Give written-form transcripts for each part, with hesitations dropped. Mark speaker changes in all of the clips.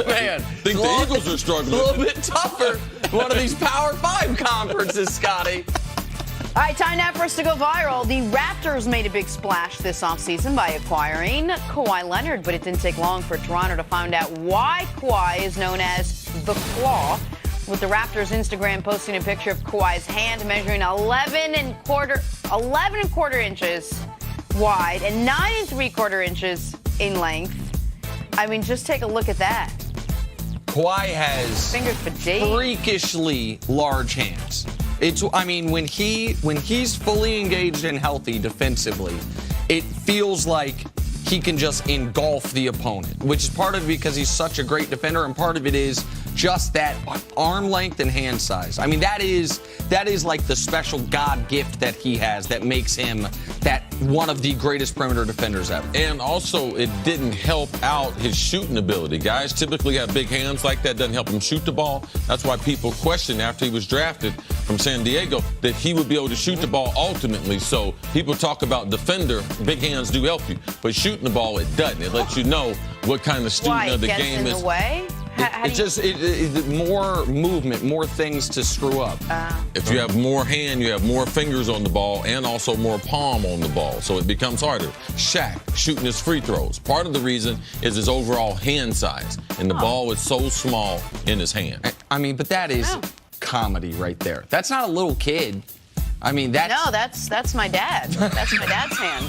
Speaker 1: Man,
Speaker 2: I think the Eagles are struggling.
Speaker 1: A little bit tougher. One of these Power 5 conferences, Scotty.
Speaker 3: All right, time now for us to go viral. The Raptors made a big splash this offseason by acquiring Kawhi Leonard, but it didn't take long for Toronto to find out why Kawhi is known as the Claw, with the Raptors Instagram posting a picture of Kawhi's hand measuring 11 and a quarter inches wide and 9 3/4 inches in length. I mean, just take a look at that.
Speaker 1: Kawhi has
Speaker 3: Fingers for days.
Speaker 1: freakishly large hands. When he's fully engaged and healthy defensively, it feels like he can just engulf the opponent, which is part of it because he's such a great defender, and part of it is just that arm length and hand size. I mean, that is like the special God gift that he has that makes him that one of the greatest perimeter defenders ever.
Speaker 2: And also, it didn't help out his shooting ability. Guys typically have big hands like that, doesn't help him shoot the ball. That's why people questioned after he was drafted from San Diego that he would be able to shoot the ball ultimately. So people talk about defender, big hands do help you, but shooting the ball, it doesn't. It lets you know what kind of student of the game is.
Speaker 3: Why? It gets in the way?
Speaker 1: It's more movement, more things to screw up.
Speaker 2: If you have more hand, you have more fingers on the ball and also more palm on the ball, so it becomes harder. Shaq shooting his free throws. Part of the reason is his overall hand size, and the ball is so small in his hand.
Speaker 1: I mean, but that is comedy right there. That's not a little kid. I mean,
Speaker 3: that's my dad. That's my dad's hand.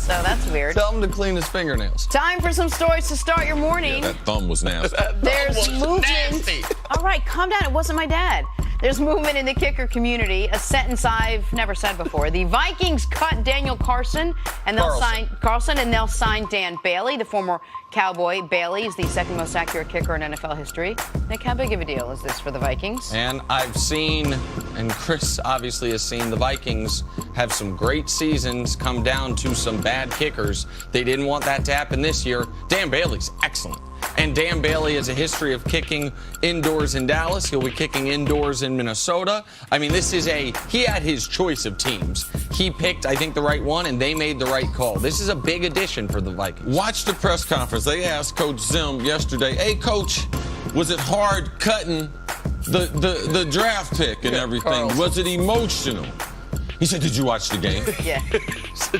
Speaker 3: So that's weird.
Speaker 1: Tell him to clean his fingernails.
Speaker 3: Time for some stories to start your morning.
Speaker 2: Yeah, that thumb was nasty.
Speaker 3: There's movement. All right, calm down. It wasn't my dad. There's movement in the kicker community, a sentence I've never said before. The Vikings cut Daniel Carlson, and they'll sign Dan Bailey, the former Cowboy. Bailey is the second most accurate kicker in NFL history. Nick, how big of a deal is this for the Vikings?
Speaker 1: And I've seen, and Chris obviously has seen, the Vikings have some great seasons come down to some bad kickers. They didn't want that to happen this year. Dan Bailey's excellent. And Dan Bailey has a history of kicking indoors in Dallas. He'll be kicking indoors in Minnesota. I mean, he had his choice of teams. He picked, I think, the right one, and they made the right call. This is a big addition for the Vikings.
Speaker 2: Watch the press conference. They asked Coach Zim yesterday, hey, Coach, was it hard cutting the draft pick and everything?
Speaker 1: Carlson.
Speaker 2: Was it emotional? He said, did you watch the game?
Speaker 3: Yeah.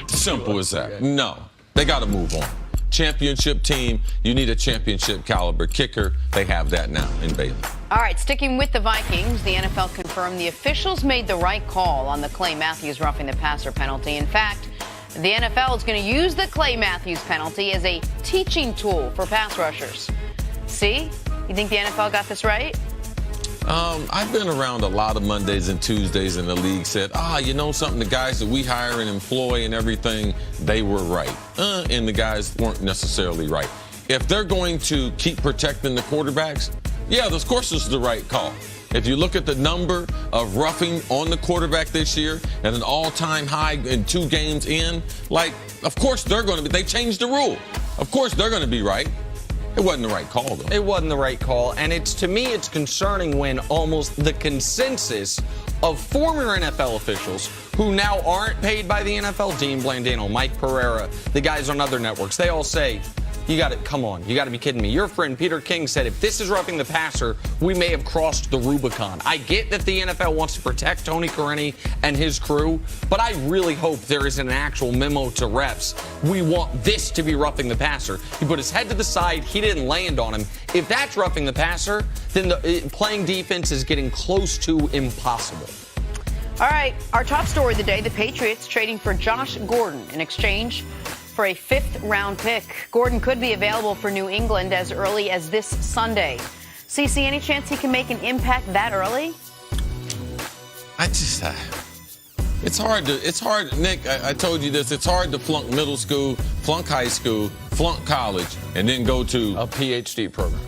Speaker 2: Simple as that. No. They got to move on. Championship team, you need a championship caliber kicker. They have that now in Bailey.
Speaker 3: All right, sticking with the Vikings, the NFL confirmed the officials made the right call on the Clay Matthews roughing the passer penalty. In fact, the NFL is going to use the Clay Matthews penalty as a teaching tool for pass rushers. See? You think the NFL got this right?
Speaker 2: I've been around a lot of Mondays and Tuesdays, and the league said, you know something, the guys that we hire and employ and everything, they were right. And the guys weren't necessarily right. If they're going to keep protecting the quarterbacks, yeah, of course this is the right call. If you look at the number of roughing on the quarterback this year at an all-time high in 2 games in, of course they're going to be, they changed the rule. Of course they're going to be right. It wasn't the right call, though.
Speaker 1: It wasn't the right call, and to me, it's concerning when almost the consensus of former NFL officials who now aren't paid by the NFL, Dean Blandino, Mike Pereira, the guys on other networks, they all say, you got to be kidding me. Your friend Peter King said, if this is roughing the passer, we may have crossed the Rubicon. I get that the NFL wants to protect Tony Correni and his crew, but I really hope there isn't an actual memo to refs. We want this to be roughing the passer. He put his head to the side. He didn't land on him. If that's roughing the passer, then playing defense is getting close to impossible.
Speaker 3: All right, our top story of the day, the Patriots trading for Josh Gordon in exchange for a 5th-round pick. Gordon could be available for New England as early as this Sunday. CeCe, any chance he can make an impact that early?
Speaker 2: It's hard, Nick, I told you this, it's hard to flunk middle school, flunk high school, flunk college, and then go to
Speaker 1: a PhD program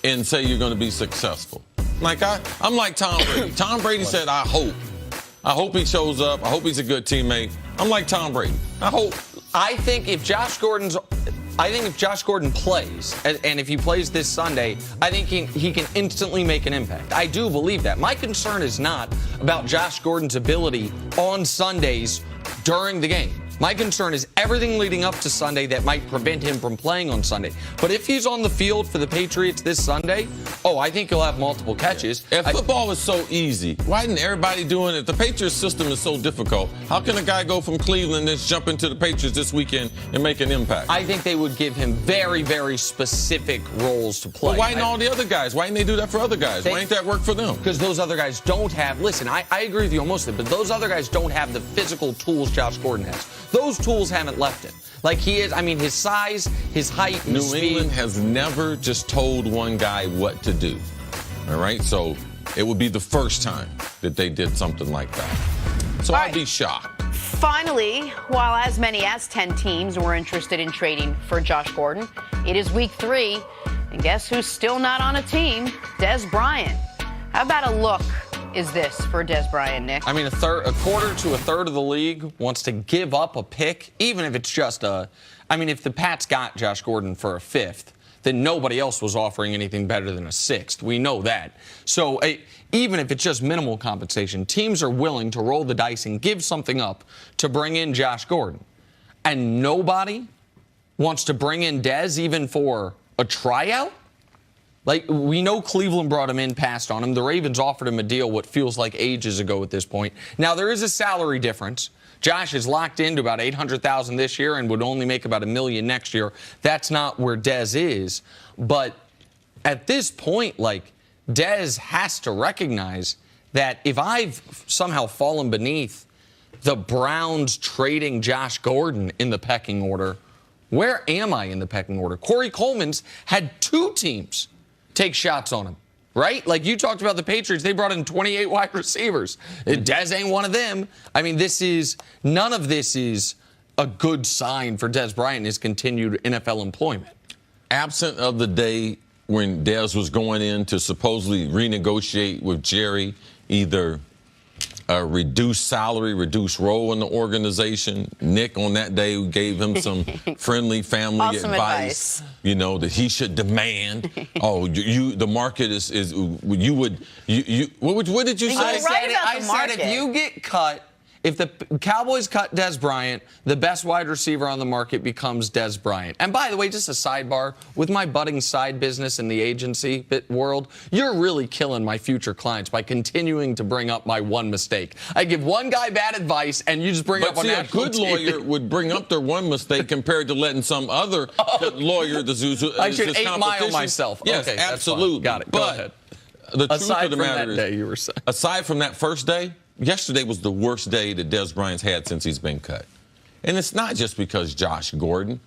Speaker 2: and say you're going to be successful. I'm like Tom Brady. Tom Brady said, I hope he shows up. I hope he's a good teammate. I'm like Tom Brady.
Speaker 1: I think if Josh Gordon plays, and if he plays this Sunday, I think he can instantly make an impact. I do believe that. My concern is not about Josh Gordon's ability on Sundays during the game. My concern is everything leading up to Sunday that might prevent him from playing on Sunday. But if he's on the field for the Patriots this Sunday, I think he'll have multiple catches.
Speaker 2: If football is so easy, why isn't everybody doing it? The Patriots system is so difficult. How can a guy go from Cleveland and just jump into the Patriots this weekend and make an impact?
Speaker 1: I think they would give him very, very specific roles to play.
Speaker 2: Well, why didn't all the other guys? Why didn't they do that for other guys? Why ain't that work for them?
Speaker 1: Because those other guys don't have, listen, I agree with you on most of it, but those other guys don't have the physical tools Josh Gordon has. Those tools haven't left him. Like he is, his size, his height, and his speed.
Speaker 2: New England has never just told one guy what to do. All right? So it would be the first time that they did something like that. So I'd be shocked.
Speaker 3: Finally, while as many as 10 teams were interested in trading for Josh Gordon, it is week 3, and guess who's still not on a team? Dez Bryant. How about a look is this for Dez Bryant, Nick?
Speaker 1: A quarter to a third of the league wants to give up a pick, even if it's just if the Pats got Josh Gordon for a 5th, then nobody else was offering anything better than a 6th. We know that. So even if it's just minimal compensation, teams are willing to roll the dice and give something up to bring in Josh Gordon. And nobody wants to bring in Dez even for a tryout? We know Cleveland brought him in, passed on him. The Ravens offered him a deal what feels like ages ago at this point. Now, there is a salary difference. Josh is locked into about $800,000 this year and would only make about $1 million next year. That's not where Dez is. But at this point, Dez has to recognize that if I've somehow fallen beneath the Browns trading Josh Gordon in the pecking order, where am I in the pecking order? Corey Coleman's had 2 teams take shots on him, right? You talked about the Patriots. They brought in 28 wide receivers. Dez ain't one of them. None of this is a good sign for Dez Bryant and his continued NFL employment.
Speaker 2: Absent of the day when Dez was going in to supposedly renegotiate with Jerry, either a reduced salary, reduced role in the organization. Nick on that day gave him some friendly family
Speaker 3: awesome advice.
Speaker 2: That he should demand. The market is what did you say?
Speaker 3: I
Speaker 1: said if you get cut, if the Cowboys cut Dez Bryant, the best wide receiver on the market becomes Dez Bryant. And by the way, just a sidebar, with my budding side business in the agency world, you're really killing my future clients by continuing to bring up my one mistake. I give one guy bad advice, and you just bring up on national
Speaker 2: a good lawyer would bring up their one mistake compared to letting some other lawyer
Speaker 1: I should 8 Mile myself.
Speaker 2: Yes,
Speaker 1: okay,
Speaker 2: absolutely.
Speaker 1: Got it.
Speaker 2: But
Speaker 1: go ahead.
Speaker 2: The truth of the matter is,
Speaker 1: day you were saying.
Speaker 2: Aside from that first day, yesterday was the worst day that Dez Bryant's had since he's been cut. And it's not just because Josh Gordon.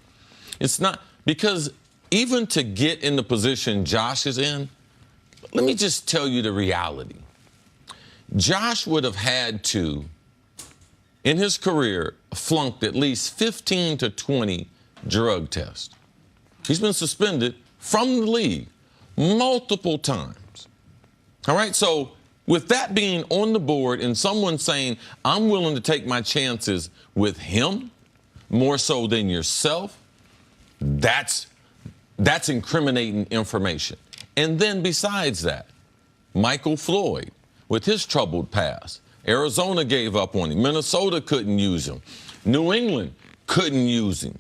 Speaker 2: It's not because even to get in the position Josh is in, let me just tell you the reality. Josh would have had to, in his career, flunked at least 15 to 20 drug tests. He's been suspended from the league multiple times. All right, so with that being on the board and someone saying, I'm willing to take my chances with him more so than yourself, that's incriminating information. And then besides that, Michael Floyd, with his troubled past, Arizona gave up on him. Minnesota couldn't use him. New England couldn't use him.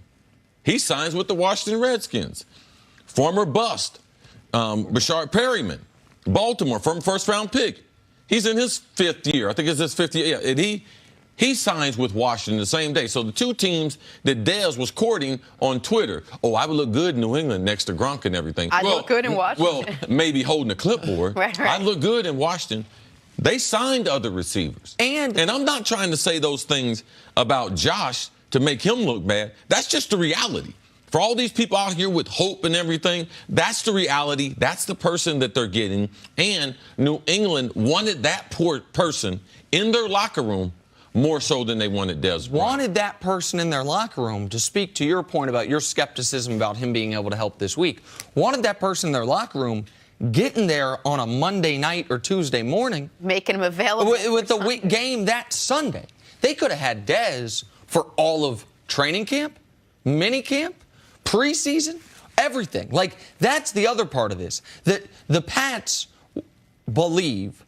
Speaker 2: He signs with the Washington Redskins. Former bust, Rashard Perryman, Baltimore, from first-round pick. He's in his 5th year. I think it's his 5th year. Yeah, and he signs with Washington the same day. So the 2 teams that Dez was courting on Twitter, I would look good in New England next to Gronk and everything.
Speaker 3: I look good in Washington.
Speaker 2: Well, maybe holding a clipboard.
Speaker 3: Right.
Speaker 2: I look good in Washington. They signed other receivers. And I'm not trying to say those things about Josh to make him look bad. That's just the reality. For all these people out here with hope and everything, that's the reality. That's the person that they're getting. And New England wanted that poor person in their locker room more so than they wanted Dez Bryant.
Speaker 1: Wanted that person in their locker room, to speak to your point about your skepticism about him being able to help this week. Wanted that person in their locker room getting there on a Monday night or Tuesday morning.
Speaker 3: Making him available.
Speaker 1: With the week game that Sunday. They could have had Dez for all of training camp, mini camp, preseason, everything. That's the other part of this. That the Pats believe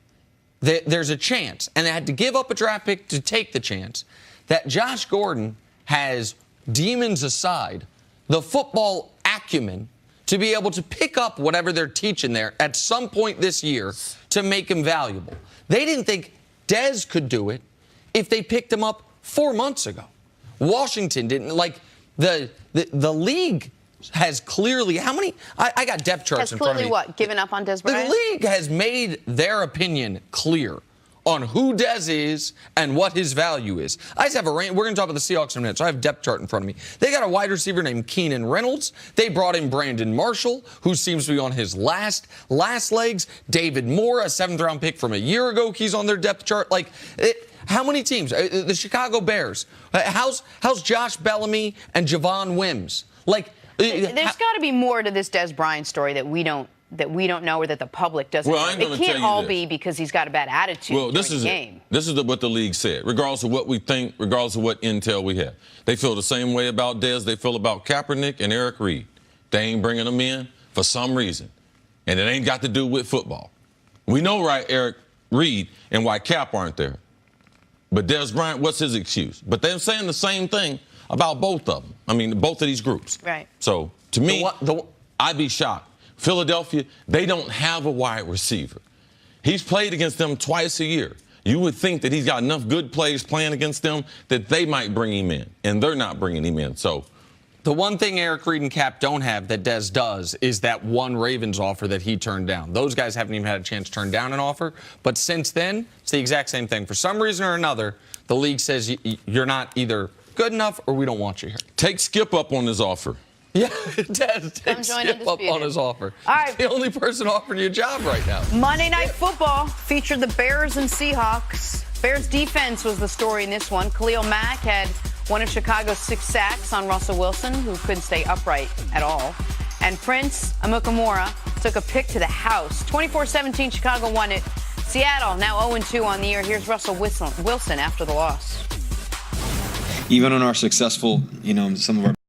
Speaker 1: that there's a chance, and they had to give up a draft pick to take the chance, that Josh Gordon has, demons aside, the football acumen to be able to pick up whatever they're teaching there at some point this year to make him valuable. They didn't think Dez could do it if they picked him up 4 months ago. Washington didn't. Like, the league has clearly, how many? I got depth charts in front of me.
Speaker 3: Has clearly what? Given up on Dez Bryant?
Speaker 1: The league has made their opinion clear on who Dez is and what his value is. I just have a range. We're going to talk about the Seahawks in a minute, so I have a depth chart in front of me. They got a wide receiver named Keenan Reynolds. They brought in Brandon Marshall, who seems to be on his last legs. David Moore, a 7th-round pick from a year ago, he's on their depth chart. Like, how many teams? The Chicago Bears. How's Josh Bellamy and Javon Wims? Like,
Speaker 3: there's got to be more to this Dez Bryant story that we don't know or that the public doesn't know. It can't all be because he's got a bad attitude during the game.
Speaker 2: This is what the league said. Regardless of what we think, regardless of what intel we have, they feel the same way about Dez they feel about Kaepernick and Eric Reed. They ain't bringing them in for some reason, and it ain't got to do with football. We know, right, Eric Reed and why Cap aren't there. But Dez Bryant, what's his excuse? But they're saying the same thing about both of them. I mean, both of these groups.
Speaker 3: Right.
Speaker 2: So, to me, I'd be shocked. Philadelphia, they don't have a wide receiver. He's played against them twice a year. You would think that he's got enough good plays playing against them that they might bring him in, and they're not bringing him in. So,
Speaker 1: the one thing Eric Reed and Cap don't have that Dez does is that one Ravens offer that he turned down. Those guys haven't even had a chance to turn down an offer. But since then, it's the exact same thing. For some reason or another, the league says you're not either good enough or we don't want you here.
Speaker 2: Take Skip up on his offer.
Speaker 1: Yeah, Dez, take Skip up on his offer.
Speaker 3: All right.
Speaker 1: He's the only person offering you a job right now.
Speaker 3: Monday Night Football featured the Bears and Seahawks. Bears defense was the story in this one. Khalil Mack had one of Chicago's 6 sacks on Russell Wilson, who couldn't stay upright at all. And Prince Amukamara took a pick to the house. 24-17, Chicago won it. Seattle now 0-2 on the year. Here's Russell Wilson after the loss.
Speaker 4: Even on our successful, some of our